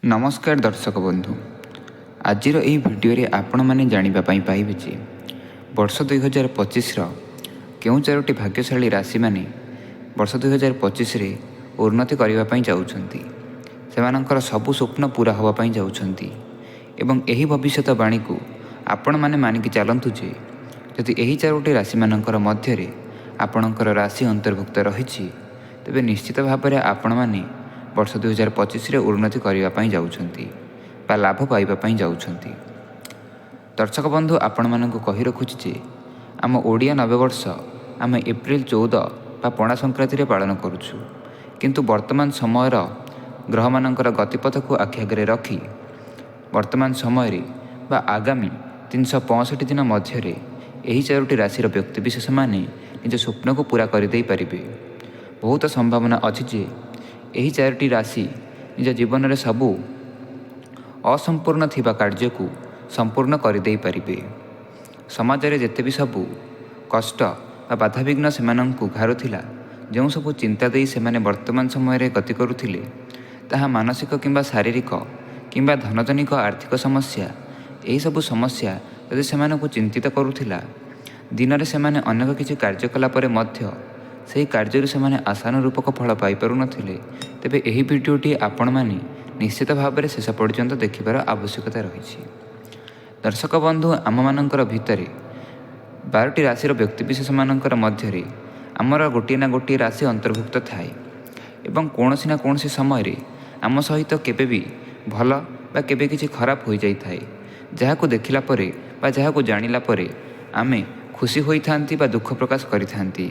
नमस्कार दर्शक बंधु, आजिर यही भिडियो आपण मैंने जानापी पाइबे जे वर्ष 2025 क्यों चारोटी भाग्यशाली राशि माने वर्ष 2025 उन्नति करने जाउछंती। सेमानंकर सबु स्वप्न पूरा होगापाई जाउछंती एवं एही भविष्यवाणी को आपण मैंने मानिकी चलतु जे जदि एही चारोटी राशि मानकर मध्यरे आपणकर राशि अंतर्भुक्त रही तेबे निश्चित भाव में आपण मैंने वर्ष 2025 उन्नति करने जाउछंती बा लाभ पाइबापी जाउछंती। दर्शक बंधु आपण मानक कही रखुछि जे आम ओडिया नववर्ष आम एप्रिल 14 बा पणा संक्रांति पालन करुछु, किंतु वर्तमान समयर ग्रह मानकर गतिपथ को आखि आगे रखी वर्तमान समय बा आगामी 365 दिन मध्य एही चारोटी राशि व्यक्तिविशेष माने निज स्वप्न को पूरा करदे पारिबे। बहुत संभावना अछि जे एही चारोटी राशि निज जीवन में सबू असंपूर्ण थिबा कार्य को संपूर्ण करदे पारिबे। समाज रे जेते भी सबू कष्ट बा बाधाविघ्न सेमानंकु घारुथिला, जो सबू चिंता देई सेमाने वर्तमान समय रे गति करुथिले ताहा मानसिक किंबा शारीरिक किंबा धनजनिक आर्थिक समस्या, एही सबू समस्या यदि सेमानंकु चिंतित करुथिला दिन में सेमाने अनेक किछि कार्य कला परे मध्य ସେହି କାର୍ଯ୍ୟରୁ ସେମାନେ ଆଶାନୁରୂପକ ଫଳ ପାଇପାରୁନଥିଲେ, ତେବେ ଏହି ଭିଡ଼ିଓଟି ଆପଣମାନେ ନିଶ୍ଚିତ ଭାବରେ ଶେଷ ପର୍ଯ୍ୟନ୍ତ ଦେଖିବାର ଆବଶ୍ୟକତା ରହିଛି। ଦର୍ଶକ ବନ୍ଧୁ, ଆମମାନଙ୍କର ଭିତରେ 12ଟି ରାଶିର ବ୍ୟକ୍ତିବିଶେଷମାନଙ୍କର ମଧ୍ୟରେ ଆମର ଗୋଟିଏ ନା ଗୋଟିଏ ରାଶି ଅନ୍ତର୍ଭୁକ୍ତ ଥାଏ ଏବଂ କୌଣସି ନା କୌଣସି ସମୟରେ ଆମ ସହିତ କେବେ ବି ଭଲ ବା କେବେ କିଛି ଖରାପ ହୋଇଯାଇଥାଏ, ଯାହାକୁ ଦେଖିଲା ପରେ ବା ଯାହାକୁ ଜାଣିଲା ପରେ ଆମେ ଖୁସି ହୋଇଥାନ୍ତି ବା ଦୁଃଖ ପ୍ରକାଶ କରିଥାନ୍ତି।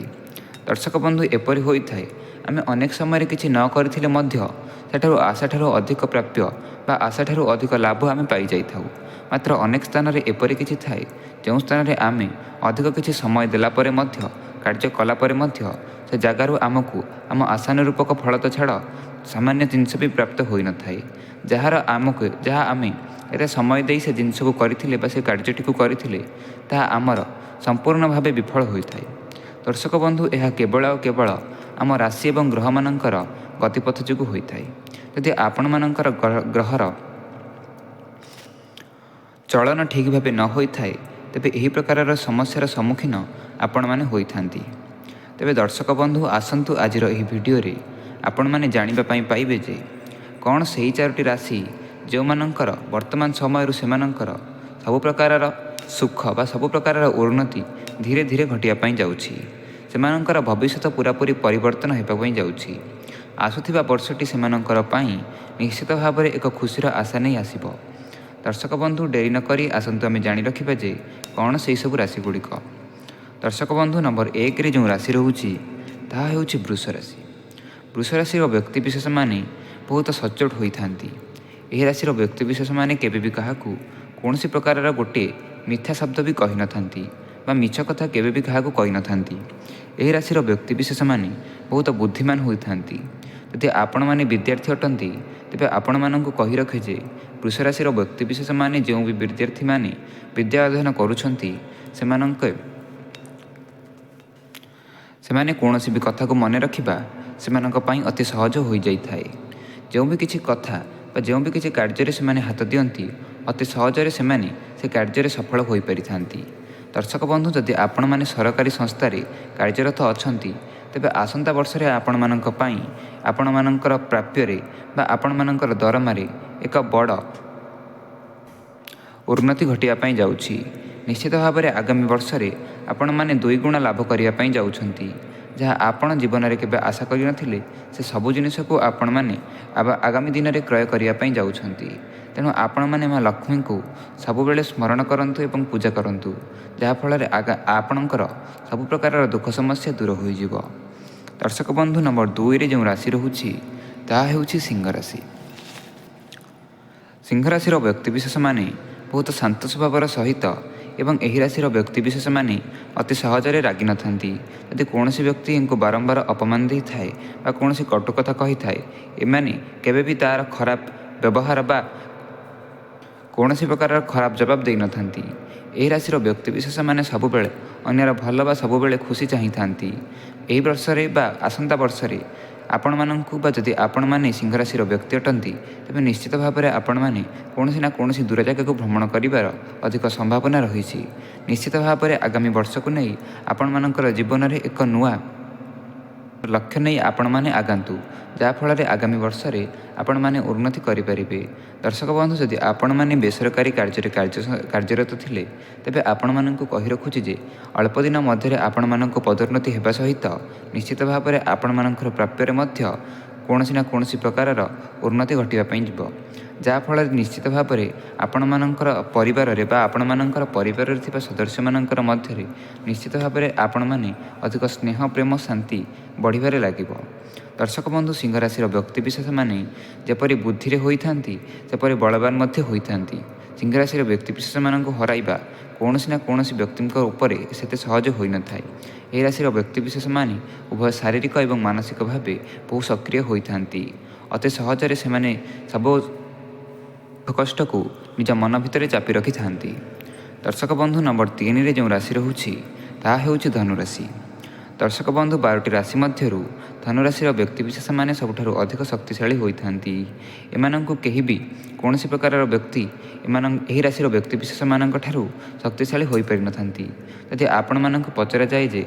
दर्शक बंधु, एपरी होता है आम अनेक समय किसी न करथिले मध्य सेठारु आशा ठारू अधिक प्राप्य बा आशा ठारू अधिक लाभ आम पाई जाई थाउ। मात्र अनेक स्थान रे एपरी किछि थाए जो स्थान रे आम अधिक किछि समय देला परे मध्य कार्य कला परे मध्य से जगारू आमको आम आशानुरूपक फल तो छाड़ सामान्य जिनस भी प्राप्त होई न थाए, जार आमको जहाँ आम एते समय दे से जिनस को करथिले बा से कार्यटी को करथिले ताहा आमर संपूर्ण भावे विफल होइथाए। दर्शक बंधु, यह केवल और केवल आम राशि एवं ग्रह मानकर गतिपथ जो होता है। यदि आपण मानकर ग्रहर चलन ठीक भाव न होता है तेबे यही प्रकार समस्यार सम्मुखीन आपण माने होइथांती। तेबे दर्शक बंधु, आसंतु आजिर यही भिडियो रे आपण माने जानिबा पई पाइबे जे कौन सही चारोटी राशि जो मानकर वर्तमान समय सेमानकर सब प्रकार सुख बा सब प्रकार उन्नति धीरे धीरे घटिया जाउछि, सेमानकर भविष्य पूरापूरी परिवर्तन होगापी जाउछि। आसुथिबा वर्षटी सेमानकर पई निश्चित भाव में एक खुशीर आशा नहीं आसिब। दर्शक बंधु, डेरी न करी आसंतु आमे जानि रखिबा जे कौन से सब राशि गुड़िक। दर्शक बंधु, नंबर 1 रे जो राशि रोची ताहा हेउछि वृष राशि। वृष राशि व्यक्तिविशेष माने बहुत सचोट होइथांती। एही राशि व्यक्तिविशेष माने केबे भी काहाकू कौनसी प्रकार गोटे मिथ्या शब्द भी कही न थांती बा मिछ कथा केबे भी काहाकू कही न थांती। एही राशि व्यक्तिविशेष माने बहुत बुद्धिमान होइथांती। यदि आपण माने विद्यार्थी अटंती तेबे आपण मानकु कही रखे जे वृष राशि व्यक्तिविशेष माने जो भी विद्यार्थी माने विद्या अध्ययन करुछंती सेमाने कौनसी भी कथा को मन रखिबा सेमानक पई अति सहज हो जाई थाए। जो भी किछि कथा बा जो भी किछि कार्य से माने हाथ दियंती अति सहजरे सेमाने से कार्य सफल हो पारि थांती। दर्शक बंधु, जदि आपण माने सरकारी संस्था रे कार्यरत अछंती तेबे आसंता वर्ष रे आपण मानक पई आपण मानकर प्राप्य रे बा आपण मानकर दरमा रे एक बड़ उन्नति घटिया पई जाउछि। निश्चित भाव में आगामी वर्ष रे आपण माने 2 गुण लाभ करिया पई जाउछंती, जहाँ आपण जीवन में केबे आशा करि नथिले से सबु जिनिस को आपण माने आगामी दिन में क्रय करिया पई जाउछंती। तेणु आपण माने माँ लक्ष्मी को सबुबेले स्मरण करंतु एवं पूजा करंतु, जहाँ फल आपणकर सब प्रकार दुख समस्या दूर हो जिवो। दर्शक बंधु, नंबर 2 रे जो राशि रोची ताहा हेउछि सिंह राशि। सिंह राशि व्यक्तिविशेष माने बहुत शांत स्वभावर सहित एवं एही राशि व्यक्तिविशेष माने अति सहजरे रागि न थांती। यदि कौनसी व्यक्ति इनको बारंबार अपमान दे थाए बा कौनसी कटु कथा कही थाए, एमाने केबे भी तार खराब व्यवहार बा कौनसी प्रकार खराब जवाब दे न थांती। एही राशि व्यक्तिविशेष माने सबुबेले अन्यर भल बा सबुबेले खुशी चाही थांती। एही वर्ष रे बा आसंता वर्ष रे ଆପଣମାନଙ୍କୁ ବା ଯଦି ଆପଣମାନେ ସିଂହ ରାଶିର ବ୍ୟକ୍ତି ଅଟନ୍ତି ତେବେ ନିଶ୍ଚିତ ଭାବରେ ଆପଣମାନେ କୌଣସି ନା କୌଣସି ଦୂର ଜାଗାକୁ ଭ୍ରମଣ କରିବାର ଅଧିକ ସମ୍ଭାବନା ରହିଛି। ନିଶ୍ଚିତ ଭାବରେ ଆଗାମୀ ବର୍ଷକୁ ନେଇ ଆପଣମାନଙ୍କର ଜୀବନରେ ଏକ ନୂଆ ଲକ୍ଷ୍ୟ ନେଇ ଆପଣମାନେ ଆଗାନ୍ତୁ, ଯାହାଫଳରେ ଆଗାମୀ ବର୍ଷରେ ଆପଣମାନେ ଉନ୍ନତି କରିପାରିବେ। ଦର୍ଶକ ବନ୍ଧୁ, ଯଦି ଆପଣମାନେ ବେସରକାରୀ କାର୍ଯ୍ୟରେ କାର୍ଯ୍ୟରତ ଥିଲେ ତେବେ ଆପଣମାନଙ୍କୁ କହି ରଖୁଛି ଯେ ଅଳ୍ପ ଦିନ ମଧ୍ୟରେ ଆପଣମାନଙ୍କୁ ପଦୋନ୍ନତି ହେବା ସହିତ ନିଶ୍ଚିତ ଭାବରେ ଆପଣମାନଙ୍କର ପ୍ରାପ୍ୟରେ ମଧ୍ୟ କୌଣସି ନା କୌଣସି ପ୍ରକାରର ଉନ୍ନତି ଘଟିବା ପାଇଁ ଯିବ, ଯାହାଫଳରେ ନିଶ୍ଚିତ ଭାବରେ ଆପଣମାନଙ୍କର ପରିବାରରେ ବା ଆପଣମାନଙ୍କର ପରିବାରରେ ଥିବା ସଦସ୍ୟମାନଙ୍କର ମଧ୍ୟରେ ନିଶ୍ଚିତ ଭାବରେ ଆପଣମାନେ ଅଧିକ ସ୍ନେହ, ପ୍ରେମ, ଶାନ୍ତି ବଢ଼ିବାରେ ଲାଗିବ। ଦର୍ଶକ ବନ୍ଧୁ, ସିଂହ ରାଶିର ବ୍ୟକ୍ତିବିଶେଷମାନେ ଯେପରି ବୁଦ୍ଧିରେ ହୋଇଥାନ୍ତି ସେପରି ବଳବାନ ମଧ୍ୟ ହୋଇଥାନ୍ତି। ସିଂହ ରାଶିର ବ୍ୟକ୍ତିବିଶେଷମାନଙ୍କୁ ହରାଇବା କୌଣସି ନା କୌଣସି ବ୍ୟକ୍ତିଙ୍କ ଉପରେ ସେତେ ସହଜ ହୋଇନଥାଏ। ଏହି ରାଶିର ବ୍ୟକ୍ତିବିଶେଷମାନେ ଉଭୟ ଶାରୀରିକ ଏବଂ ମାନସିକ ଭାବେ ବହୁ ସକ୍ରିୟ ହୋଇଥାନ୍ତି। ଅତି ସହଜରେ ସେମାନେ ସବୁ କଷ୍ଟକୁ ନିଜ ମନ ଭିତରେ ଚାପି ରଖିଥାନ୍ତି। ଦର୍ଶକ ବନ୍ଧୁ, ନମ୍ବର 3ରେ ଯେଉଁ ରାଶି ରହୁଛି ତାହା ହେଉଛି ଧନୁରାଶି। ଦର୍ଶକ ବନ୍ଧୁ, 12ଟି ରାଶି ମଧ୍ୟରୁ ଧନୁରାଶିର ବ୍ୟକ୍ତିବିଶେଷମାନେ ସବୁଠାରୁ ଅଧିକ ଶକ୍ତିଶାଳୀ ହୋଇଥାନ୍ତି। ଏମାନଙ୍କୁ କେହି ବି କୌଣସି ପ୍ରକାରର ବ୍ୟକ୍ତି ଏହି ରାଶିର ବ୍ୟକ୍ତିବିଶେଷମାନଙ୍କ ଠାରୁ ଶକ୍ତିଶାଳୀ ହୋଇପାରିନଥାନ୍ତି। ଯଦି ଆପଣମାନଙ୍କୁ ପଚରାଯାଏ ଯେ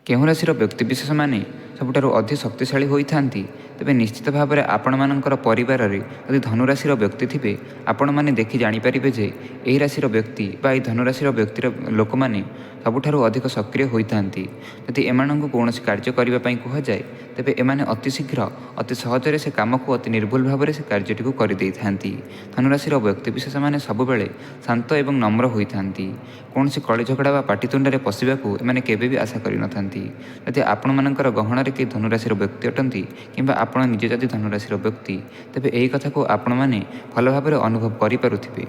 କେଉଁ ରାଶିର ବ୍ୟକ୍ତିବିଶେଷମାନେ ସବୁଠାରୁ ଅଧିକ ଶକ୍ତିଶାଳୀ ହୋଇଥାନ୍ତି, ତେବେ ନିଶ୍ଚିତ ଭାବରେ ଆପଣମାନଙ୍କର ପରିବାରରେ ଯଦି ଧନୁରାଶିର ବ୍ୟକ୍ତି ଥିବେ ଆପଣମାନେ ଦେଖି ଜାଣିପାରିବେ ଯେ ଏହି ରାଶିର ବ୍ୟକ୍ତି ବା ଏହି ଧନୁରାଶିର ବ୍ୟକ୍ତିର ଲୋକମାନେ ସବୁଠାରୁ ଅଧିକ ସକ୍ରିୟ ହୋଇଥାନ୍ତି। ଯଦି ଏମାନଙ୍କୁ କୌଣସି କାର୍ଯ୍ୟ କରିବା ପାଇଁ କୁହାଯାଏ ତେବେ ଏମାନେ ଅତି ଶୀଘ୍ର ଅତି ସହଜରେ ସେ କାମକୁ ଅତି ନିର୍ଭୁଲ ଭାବରେ ସେ କାର୍ଯ୍ୟଟିକୁ କରିଦେଇଥାନ୍ତି। ଧନୁରାଶିର ବ୍ୟକ୍ତିବିଶେଷମାନେ ସବୁବେଳେ ଶାନ୍ତ ଏବଂ ନମ୍ର ହୋଇଥାନ୍ତି। କୌଣସି କଳିଝଗଡ଼ା ବା ପାଟିତୁଣ୍ଡରେ ପଶିବାକୁ ଏମାନେ କେବେ ବି ଆଶା କରିନଥାନ୍ତି। ଯଦି ଆପଣମାନଙ୍କର ଗହଣରେ କେହି ଧନୁରାଶିର ବ୍ୟକ୍ତି ଅଟନ୍ତି କିମ୍ବା ଆପଣ ନିଜେ ଯଦି ଧନୁରାଶିର ବ୍ୟକ୍ତି ତେବେ ଏହି କଥାକୁ ଆପଣମାନେ ଭଲ ଭାବରେ ଅନୁଭବ କରିପାରୁଥିବେ।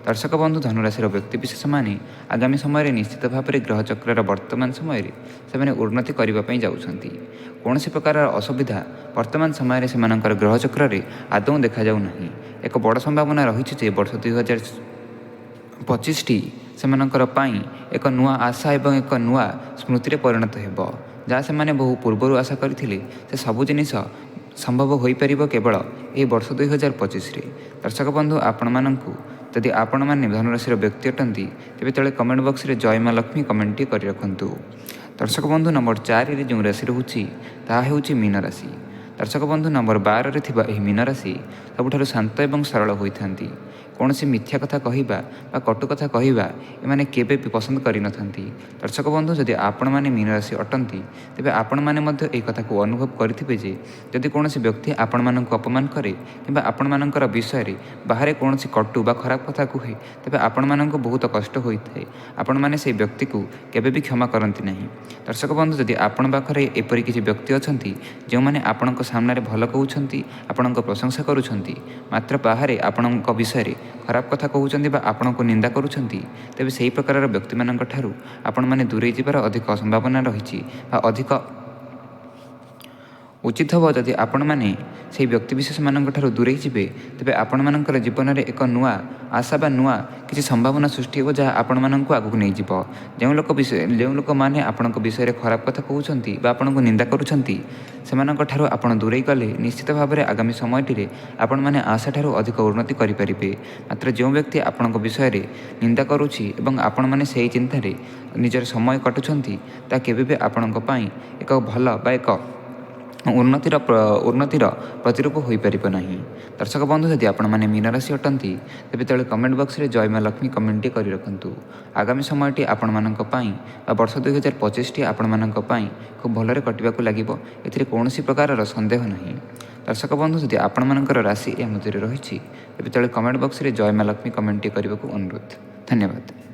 ଦର୍ଶକ ବନ୍ଧୁ, ଧନୁରାଶିର ବ୍ୟକ୍ତିବିଶେଷମାନେ ଆଗାମୀ ସମୟରେ ନିଶ୍ଚିତ ଭାବରେ ଗ୍ରହଚକ୍ରର ବର୍ତ୍ତମାନ ସମୟରେ ସେମାନେ ଉନ୍ନତି କରିବା ପାଇଁ ଯାଉଛନ୍ତି। କୌଣସି ପ୍ରକାରର ଅସୁବିଧା ବର୍ତ୍ତମାନ ସମୟରେ ସେମାନଙ୍କର ଗ୍ରହଚକ୍ରରେ ଆଦୌ ଦେଖାଯାଉ ନାହିଁ। ଏକ ବଡ଼ ସମ୍ଭାବନା ରହିଛି ଯେ ବର୍ଷ 2025ଟି ସେମାନଙ୍କର ପାଇଁ ଏକ ନୂଆ ଆଶା ଏବଂ ଏକ ନୂଆ ସ୍ମୃତିରେ ପରିଣତ ହେବ। ଯାହା ସେମାନେ ବହୁ ପୂର୍ବରୁ ଆଶା କରିଥିଲେ ସେ ସବୁ ଜିନିଷ ସମ୍ଭବ ହୋଇପାରିବ କେବଳ ଏହି ବର୍ଷ 2025ରେ। ଦର୍ଶକ ବନ୍ଧୁ, ଆପଣମାନଙ୍କୁ ଯଦି ଆପଣମାନେ ଧନୁରାଶିର ବ୍ୟକ୍ତି ଅଟନ୍ତି ତେବେ ତଳେ କମେଣ୍ଟ ବକ୍ସରେ ଜୟ ମା ଲକ୍ଷ୍ମୀ କମେଣ୍ଟଟି କରି ରଖନ୍ତୁ। ଦର୍ଶକ ବନ୍ଧୁ, ନମ୍ବର 4ରେ ଯେଉଁ ରାଶି ରହୁଛି ତାହା ହେଉଛି ମୀନ ରାଶି। ଦର୍ଶକ ବନ୍ଧୁ, ନମ୍ବର 12ରେ ଥିବା ଏହି ମୀନ ରାଶି ସବୁଠାରୁ ଶାନ୍ତ ଏବଂ ସରଳ ହୋଇଥାନ୍ତି। କୌଣସି ମିଥ୍ୟା କଥା କହିବା ବା କଟୁ କଥା କହିବା ଏମାନେ କେବେ ବି ପସନ୍ଦ କରିନଥାନ୍ତି। ଦର୍ଶକ ବନ୍ଧୁ, ଯଦି ଆପଣମାନେ ମୀନ ରାଶି ଅଟନ୍ତି ତେବେ ଆପଣମାନେ ମଧ୍ୟ ଏହି କଥାକୁ ଅନୁଭବ କରିଥିବେ ଯେ ଯଦି କୌଣସି ବ୍ୟକ୍ତି ଆପଣମାନଙ୍କୁ ଅପମାନ କରେ କିମ୍ବା ଆପଣମାନଙ୍କର ବିଷୟରେ ବାହାରେ କୌଣସି କଟୁ ବା ଖରାପ କଥା କୁହେ ତେବେ ଆପଣମାନଙ୍କୁ ବହୁତ କଷ୍ଟ ହୋଇଥାଏ। ଆପଣମାନେ ସେହି ବ୍ୟକ୍ତିକୁ କେବେ ବି କ୍ଷମା କରନ୍ତି ନାହିଁ। ଦର୍ଶକ ବନ୍ଧୁ, ଯଦି ଆପଣଙ୍କ ପାଖରେ ଏପରି କିଛି ବ୍ୟକ୍ତି ଅଛନ୍ତି ଯେଉଁମାନେ ଆପଣଙ୍କ ସାମ୍ନାରେ ଭଲ କହୁଛନ୍ତି, ଆପଣଙ୍କ ପ୍ରଶଂସା କରୁଛନ୍ତି, ମାତ୍ର ବାହାରେ ଆପଣଙ୍କ ବିଷୟରେ ଖରାପ କଥା କହୁଛନ୍ତି ବା ଆପଣଙ୍କୁ ନିନ୍ଦା କରୁଛନ୍ତି, ତେବେ ସେହି ପ୍ରକାରର ବ୍ୟକ୍ତିମାନଙ୍କ ଠାରୁ ଆପଣମାନେ ଦୂରେଇ ଯିବାର ଅଧିକ ସମ୍ଭାବନା ରହିଛି ବା ଅଧିକ ଉଚିତ ହେବ। ଯଦି ଆପଣମାନେ ସେହି ବ୍ୟକ୍ତିବିଶେଷମାନଙ୍କ ଠାରୁ ଦୂରେଇ ଯିବେ ତେବେ ଆପଣମାନଙ୍କର ଜୀବନରେ ଏକ ନୂଆ ଆଶା ବା ନୂଆ କିଛି ସମ୍ଭାବନା ସୃଷ୍ଟି ହେବ ଯାହା ଆପଣମାନଙ୍କୁ ଆଗକୁ ନେଇଯିବ। ଯେଉଁ ଲୋକମାନେ ଆପଣଙ୍କ ବିଷୟରେ ଖରାପ କଥା କହୁଛନ୍ତି ବା ଆପଣଙ୍କୁ ନିନ୍ଦା କରୁଛନ୍ତି ସେମାନଙ୍କ ଠାରୁ ଆପଣ ଦୂରେଇ ଗଲେ ନିଶ୍ଚିତ ଭାବରେ ଆଗାମୀ ସମୟଟିରେ ଆପଣମାନେ ଆଶାଠାରୁ ଅଧିକ ଉନ୍ନତି କରିପାରିବେ। ମାତ୍ର ଯେଉଁ ବ୍ୟକ୍ତି ଆପଣଙ୍କ ବିଷୟରେ ନିନ୍ଦା କରୁଛି ଏବଂ ଆପଣମାନେ ସେହି ଚିନ୍ତାରେ ନିଜର ସମୟ କାଟୁଛନ୍ତି ତାହା କେବେ ବି ଆପଣଙ୍କ ପାଇଁ ଏକ ଭଲ ବା ଏକ ଉନ୍ନତିର ପ୍ରତିରୂପ ହୋଇପାରିବ ନାହିଁ। ଦର୍ଶକ ବନ୍ଧୁ, ଯଦି ଆପଣମାନେ ମୀନ ରାଶି ଅଟନ୍ତି ତେବେ ତଳେ କମେଣ୍ଟ ବକ୍ସରେ ଜୟ ମା ଲକ୍ଷ୍ମୀ କମେଣ୍ଟଟି କରି ରଖନ୍ତୁ। ଆଗାମୀ ସମୟଟି ଆପଣମାନଙ୍କ ପାଇଁ ବା ବର୍ଷ 2025ଟି ଆପଣମାନଙ୍କ ପାଇଁ ଖୁବ୍ ଭଲରେ କଟିବାକୁ ଲାଗିବ, ଏଥିରେ କୌଣସି ପ୍ରକାରର ସନ୍ଦେହ ନାହିଁ। ଦର୍ଶକ ବନ୍ଧୁ, ଯଦି ଆପଣମାନଙ୍କର ରାଶି ଏହା ମଧ୍ୟରେ ରହିଛି ତେବେ ତଳେ କମେଣ୍ଟ ବକ୍ସରେ ଜୟ ମା ଲକ୍ଷ୍ମୀ କମେଣ୍ଟଟି କରିବାକୁ ଅନୁରୋଧ। ଧନ୍ୟବାଦ।